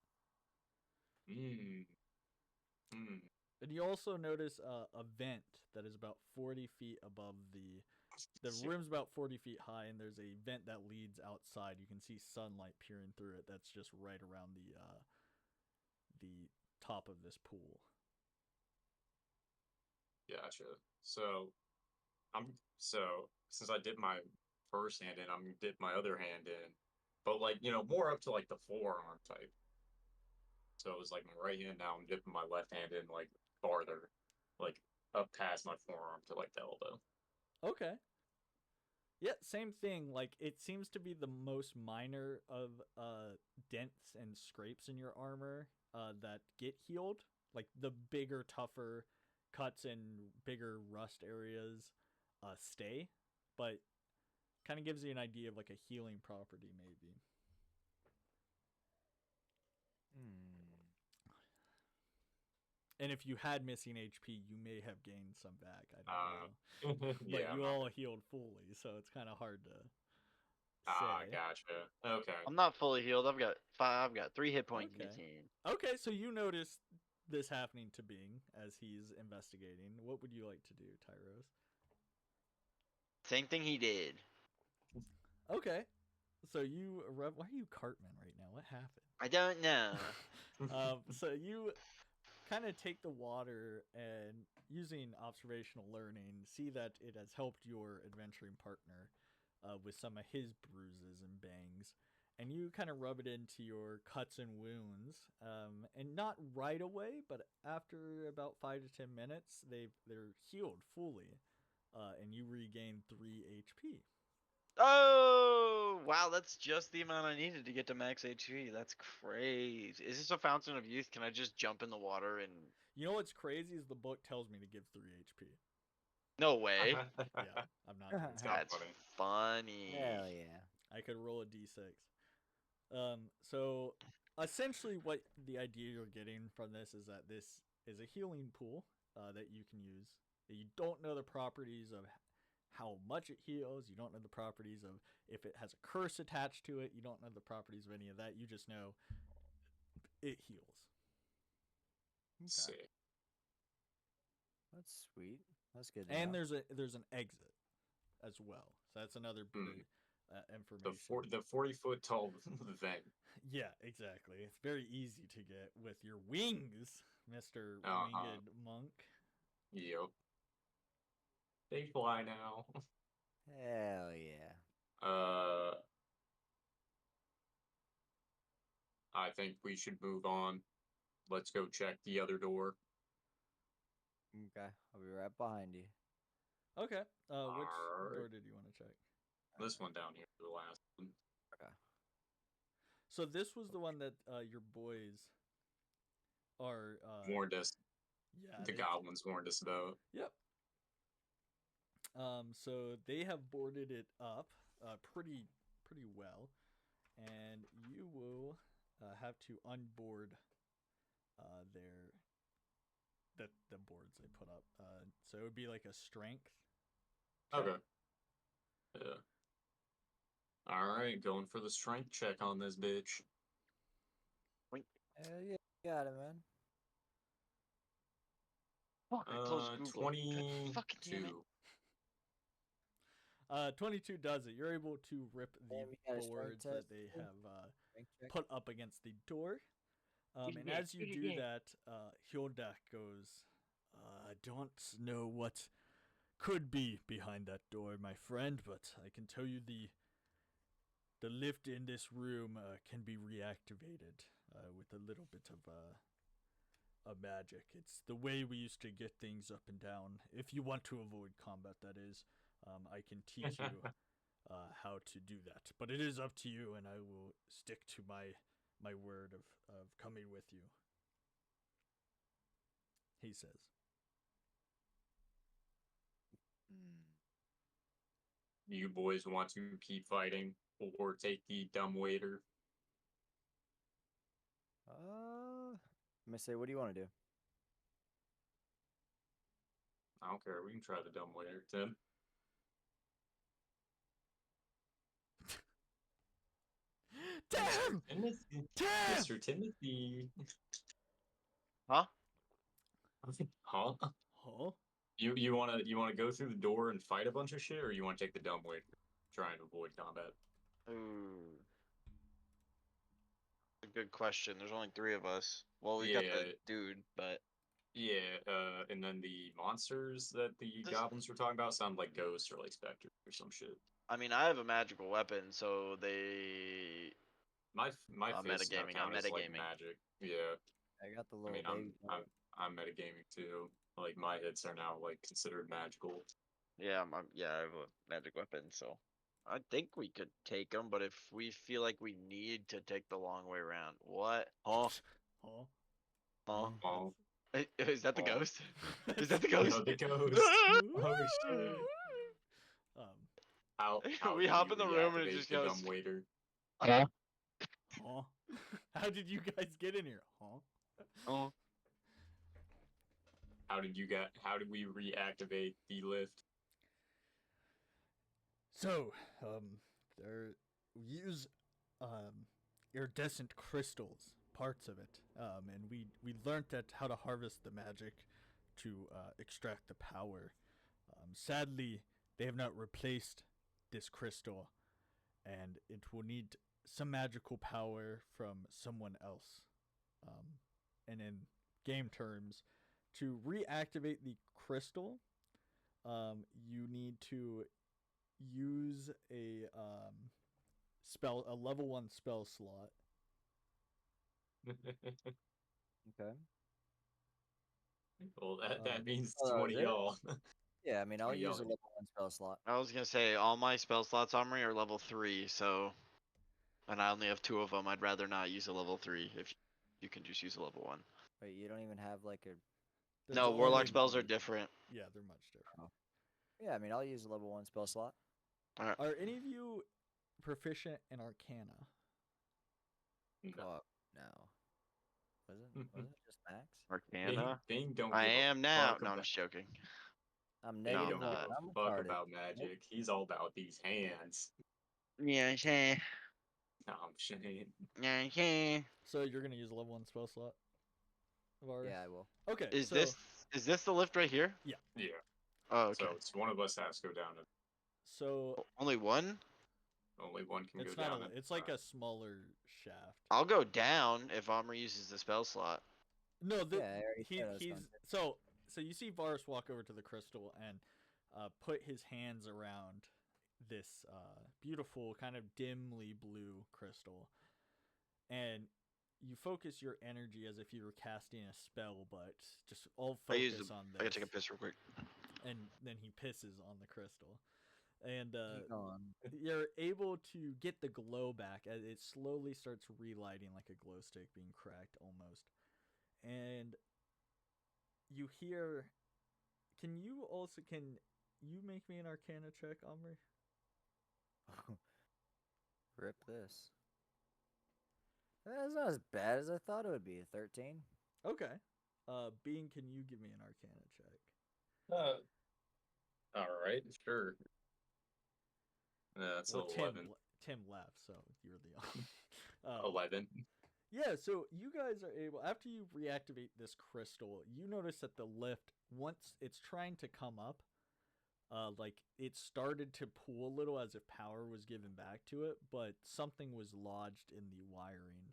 Hmm. Hmm. And you also notice a vent that is about 40 feet above the room's about 40 feet high, and there's a vent that leads outside. You can see sunlight peering through it. That's just right around the top of this pool. Gotcha. So since I dipped my first hand in, I'm gonna dip my other hand in, but more up to the forearm type. So it was my right hand, now I'm dipping my left hand in farther, up past my forearm to the elbow. Okay. Yeah, same thing. It seems to be the most minor of dents and scrapes in your armor that get healed. The bigger, tougher cuts and bigger rust areas stay, but kind of gives you an idea of a healing property maybe. And if you had missing HP, you may have gained some back. I don't know. But Yeah, you all healed fully, so it's kind of hard to say. Gotcha. Okay. I'm not fully healed. I've got 5. I've got 3 hit points Okay. missing. Okay, so you notice this happening to Bing as he's investigating. What would you like to do, Tyros? Same thing he did. Okay. So why are you Cartman right now? What happened? I don't know. So you kind of take the water and using observational learning, see that it has helped your adventuring partner with some of his bruises and bangs. And you kind of rub it into your cuts and wounds, and not right away, but after about 5 to 10 minutes, they're healed fully, and you regain 3 HP. Oh, wow, that's just the amount I needed to get to max HP. That's crazy. Is this a fountain of youth? Can I just jump in the water and... You know what's crazy is the book tells me to give 3 HP. No way. Yeah, I'm not doing It's that. kinda That's funny. Hell yeah. I could roll a d6. So essentially what the idea you're getting from this is that this is a healing pool that you can use. You don't know the properties of how much it heals. You don't know the properties of if it has a curse attached to it. You don't know the properties of any of that. You just know it heals. Sick. That's sweet. That's good. To And know. there's an exit as well. So that's another bit of information. The 40-foot tall vent. Yeah, exactly. It's very easy to get with your wings, Mr. Uh-huh. Winged Monk. Yep. They fly now. Hell yeah. I think we should move on. Let's go check the other door. Okay, I'll be right behind you. Okay. Which Alright. door did you want to check? This one down here, the last one. Okay. So this was the one that your boys are. Warned us. Yeah. The goblins warned us about. Yep. So they have boarded it up, pretty well, and you will have to unboard the boards they put up. So it would be like a strength. check. Okay. Yeah. Alright, going for the strength check on this bitch. Hell yeah, you got it, man. Fuck, I closed Google. God fucking damn it. 22. 22 does it. You're able to rip the Damn, you got a strength boards that test, they too? have Strength check. put up against the door. And Yeah, as you do yeah. that, Hilda goes, I don't know what could be behind that door, my friend, but I can tell you the lift in this room can be reactivated with a little bit of magic. It's the way we used to get things up and down. If you want to avoid combat, that is. I can teach you how to do that. But it is up to you, and I will stick to my word of coming with you. He says. You boys want to keep fighting or take the dumb waiter? Let me say, what do you want to do? I don't care. We can try the dumb waiter, Tim. Damn! Timothy. Damn! Mr. Timothy. Huh? Huh? Huh? You wanna go through the door and fight a bunch of shit, or you wanna take the dumb waiter, try and avoid combat? Ooh. A good question. There's only 3 of us. Well, we got the Yeah. dude, but Yeah, and then the monsters that the This- goblins were talking about sound like ghosts or like specters or some shit. I mean, I have a magical weapon, so they. My I'm fists now metagaming, I'm count as like metagaming. magic. Yeah, I got the I little mean baby. I'm metagaming too. Like my hits are now like considered magical. Yeah, yeah, I have a magic weapon, so I think we could take them. But if we feel like we need to take the long way around, what? Oh, Huh? oh, Oh, is that the Oh. ghost? Is that the no, ghost? the ghost. Oh shit. How We do hop in the room and it reactivate just the goes. dumb waiter? Huh? How did you guys get in here? Huh? Oh, How did we reactivate the lift? So, there use iridescent crystals, parts of it, and we learned that how to harvest the magic to extract the power. Sadly, they have not replaced this crystal, and it will need some magical power from someone else. And in game terms, to reactivate the crystal, you need to use a level 1 spell slot. Okay. Well, that means oh, that was 20 it? y'all. Yeah, I mean, I'll What do y'all use a think? level 1 spell slot. I was gonna say all my spell slots on me are level 3, so, and I only have 2 of them. I'd rather not use a level 3 if you can just use a level 1. Wait, you don't even have like a. There's No, only warlock spells are one. different. Yeah, they're much different. Yeah, I mean, I'll use a level 1 spell slot. Are any of you proficient in Arcana? No. Oh, no. Wasn't it just max? Arcana. Bing don't I give a am now. fuck No, I'm about- just joking. I'm Bing negative. No, I'm don't give not. a I'm fuck retarded. about magic. He's all about these hands. Yeah, yeah, No, I'm saying. yeah. So you're gonna use a level 1 spell slot? Varus? Yeah, I will. Okay. Is so, this the lift right here? Yeah. Oh, okay. So it's one of us has to go down. So Only one? Only one can it's go not down. it's like a smaller shaft. I'll go down if Omri uses the spell slot. No, Yeah, I already said I was he's going so you see Varus walk over to the crystal, and put his hands around this beautiful, kind of dimly blue crystal, and you focus your energy as if you were casting a spell, but just all focus on this. I gotta take a piss real quick. And then he pisses on the crystal. And Keep going. you're able to get the glow back as it slowly starts relighting like a glow stick being cracked almost. And you hear... Can you make me an Arcana check, Omri? Rip this. That's not as bad as I thought it would be. 13. Okay. Bean, can you give me an Arcana check? All right, sure. That's Well, 11. Tim left, so you're the 11. Yeah, so you guys are able, after you reactivate this crystal, you notice that the lift, once it's trying to come up, like it started to pull a little as if power was given back to it, but something was lodged in the wiring,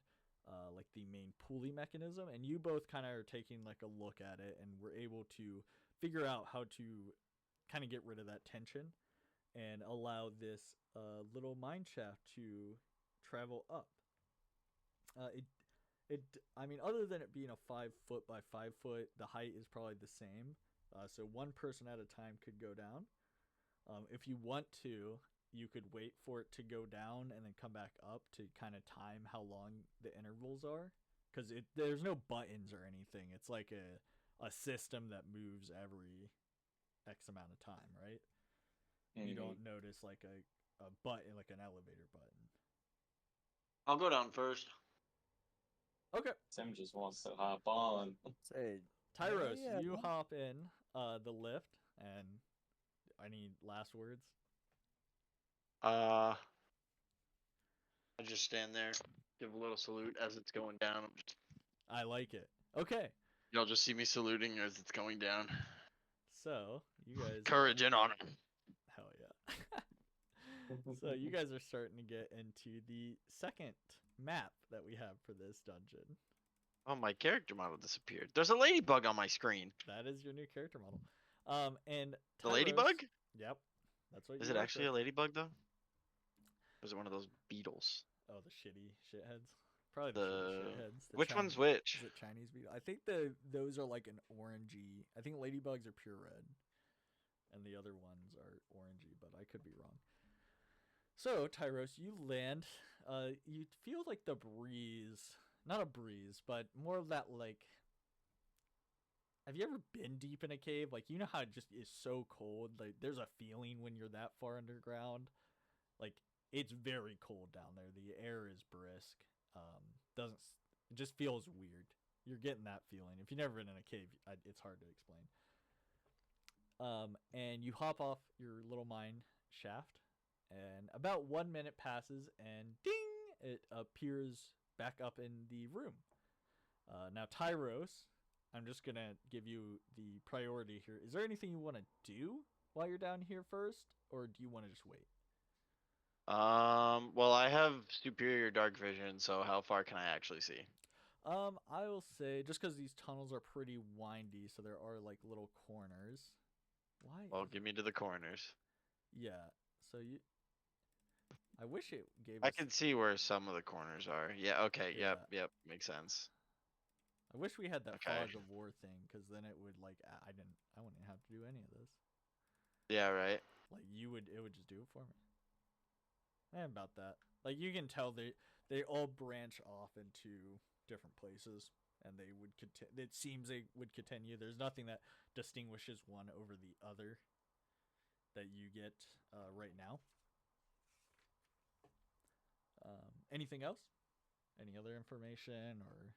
like the main pulley mechanism, and you both kind of are taking like a look at it and were able to figure out how to kind of get rid of that tension and allow this little mine shaft to travel up. I mean, other than it being a 5 foot by 5 foot, the height is probably the same. So one person at a time could go down. If you want to, you could wait for it to go down and then come back up to kind of time how long the intervals are. Because there's no buttons or anything. It's like a system that moves every X amount of time, right? Mm-hmm. You don't notice like a button, like an elevator button. I'll go down first. Okay. Tim just wants to hop on. Say, Tyros, yeah, you man. hop in the lift, and I need last words. I just stand there, give a little salute as it's going down. I like it. Okay, Y'all just see me saluting as it's going down. so you guys... Courage and honor. Hell yeah. So you guys are starting to get into the second map that we have for this dungeon. Oh, my character model disappeared. There's a ladybug on my screen. That is your new character model. And The Tyros- ladybug? Yep. That's what Is you it work actually a with. ladybug, though? Or is it one of those beetles? Oh, the shitty shitheads. Probably the shitty shitheads. The Which one's Chinese- which? Is it Chinese beetle? I think those are like an orangey. I think ladybugs are pure red, and the other ones are orangey, but I could be wrong. So Tyros, you land. You feel like the breeze, not a breeze, but more of that like. Have you ever been deep in a cave? Like, you know how it just is so cold. Like, there's a feeling when you're that far underground. Like, it's very cold down there. The air is brisk. It just feels weird. You're getting that feeling. If you've never been in a cave, it's hard to explain. And you hop off your little mine shaft, and about 1 minute passes, and ding, it appears back up in the room. Now, Tyros, I'm just gonna give you the priority here. Is there anything you want to do while you're down here first, or do you want to just wait? Well, I have superior dark vision, so how far can I actually see? I will say, just because these tunnels are pretty windy, so there are like little corners. Why? Well, give me to the corners. Yeah. So you. I wish it gave. I us- can see where some of the corners are. Yeah, okay, Yeah. yep, makes sense. I wish we had that Okay. fog of war thing, because then it would like I wouldn't have to do any of this. Yeah, right. Like it would just do it for me. And about that, like you can tell they all branch off into different places, and they would it seems they would continue. There's nothing that distinguishes one over the other that you get right now. Anything else? Any other information or?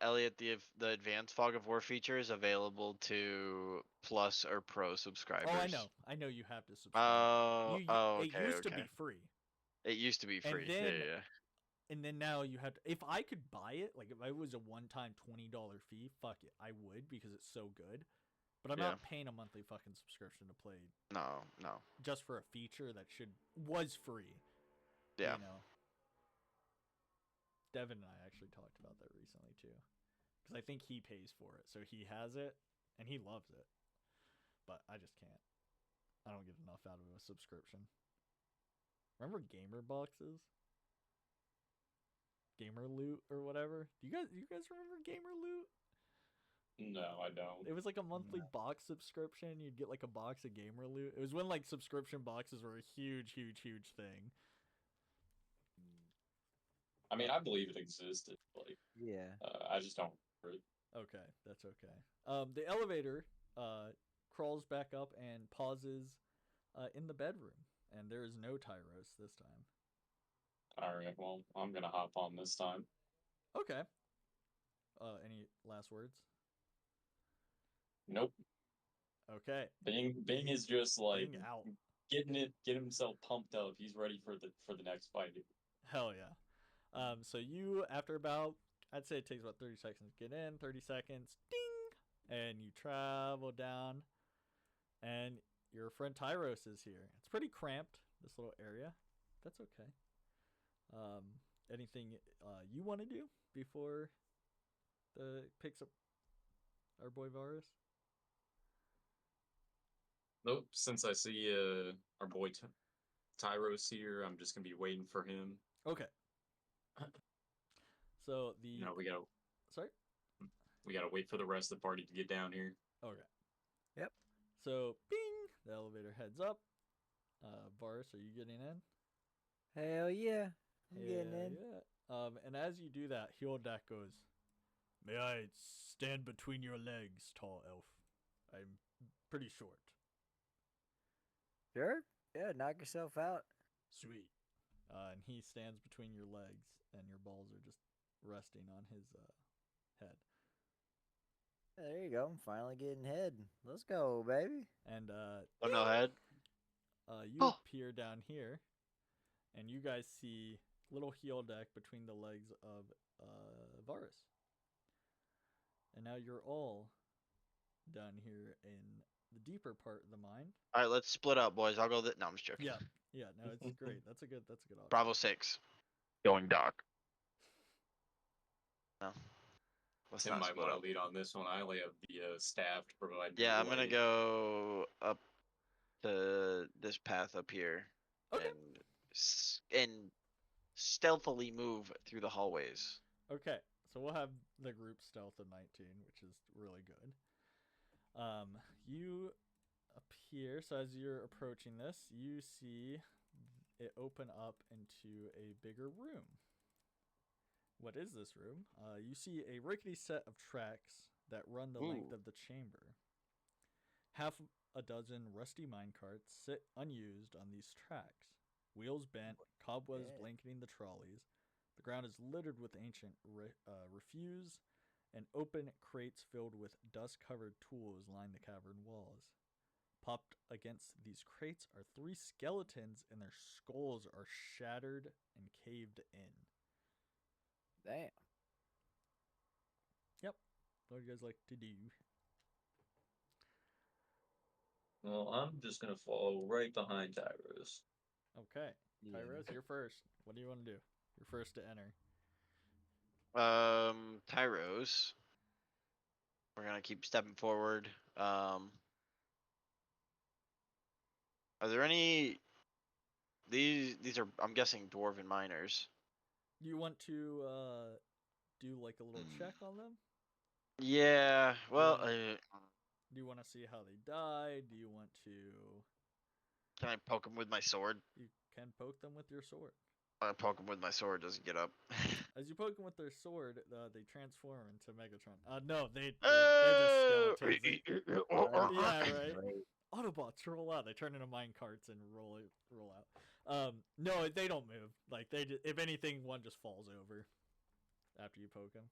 Elliot, the advanced fog of war feature is available to plus or pro subscribers. Oh, I know. I know you have to subscribe. Okay, It used to okay. be free. It used to be free. then- yeah. And then now you have to. If I could buy it, like if it was a one-time $20 fee, fuck it, I would, because it's so good. But I'm Yeah. not paying a monthly fucking subscription to play No. just for a feature that was free. Yeah. You know. Devin and I actually talked about that recently too, because I think he pays for it, so he has it and he loves it. But I just can't. I don't get enough out of a subscription. Remember gamer boxes? Gamer loot or whatever? Do you guys remember gamer loot? No, I don't. It was like a monthly box subscription. You'd get like a box of gamer loot. It was when like subscription boxes were a huge thing. I mean, I believe it existed. Like, Yeah. I just don't remember it. Okay, that's okay. The elevator crawls back up and pauses in the bedroom, and there is no Tyros this time. All right, well, I'm gonna hop on this time. Okay. Any last words? Nope. Okay. Bing is just like Bing out. getting himself pumped up. He's ready for the next fight. Hell yeah. So you, after about, I'd say it takes about 30 seconds to get in, 30 seconds, ding, and you travel down, and your friend Tyros is here. It's pretty cramped, this little area. That's okay. Anything you want to do before the picks up our boy Varus? Nope. Since I see our boy Tyros here, I'm just gonna be waiting for him. Okay. So You know, we Sorry? gotta wait for the rest of the party to get down here. Okay. Yep. So, bing! The elevator heads up. Varus, are you getting in? Hell yeah. I'm getting Hell in. Yeah. And as you do that, Hyodak goes, "May I stand between your legs, tall elf? I'm pretty short." Sure? Yeah, knock yourself out. Sweet. And he stands between your legs, and your balls are just resting on his head. There you go. I'm finally getting head. Let's go, baby. And Oh, no head. you Oh. appear down here, and you guys see little heel deck between the legs of Varus. And now you're all down here in the deeper part of the mine. All right, let's split up, boys. I'll go. No, I'm just joking. Yeah, no, it's great. That's a good option. Bravo 6. Going dark. No. Let's Tim not might split want up. to lead on this one. I only have the staff to provide. Yeah, I'm light. gonna go up to this path up here Okay. and stealthily move through the hallways. Okay, so we'll have the group stealth of 19, which is really good. You appear, so as you're approaching this, you see it open up into a bigger room. What is this room? You see a rickety set of tracks that run the length of the chamber. Half a dozen rusty minecarts sit unused on these tracks. Wheels bent, cobwebs blanketing the trolleys. The ground is littered with ancient refuse, and open crates filled with dust-covered tools line the cavern walls. Popped against these crates are 3 skeletons, and their skulls are shattered and caved in. Damn. Yep. What do you guys like to do? Well, I'm just gonna follow right behind Tyros. Okay. Yeah. Tyros, you're first. What do you want to do? You're first to enter. Tyros. We're gonna keep stepping forward. Are there any? These are, I'm guessing, dwarven miners. Do you want to do like a little check on them? Yeah. Well, Do you want to see how they die? Do you want to? can I poke him with my sword? You can poke them with your sword. I poke him with my sword. Doesn't get up. As you poke them with their sword, they transform into Megatron. No, they're Oh! just skeletons. Yeah, right. Great. Autobots roll out. They turn into mine carts and roll out. No, they don't move. Like if anything, one just falls over after you poke them.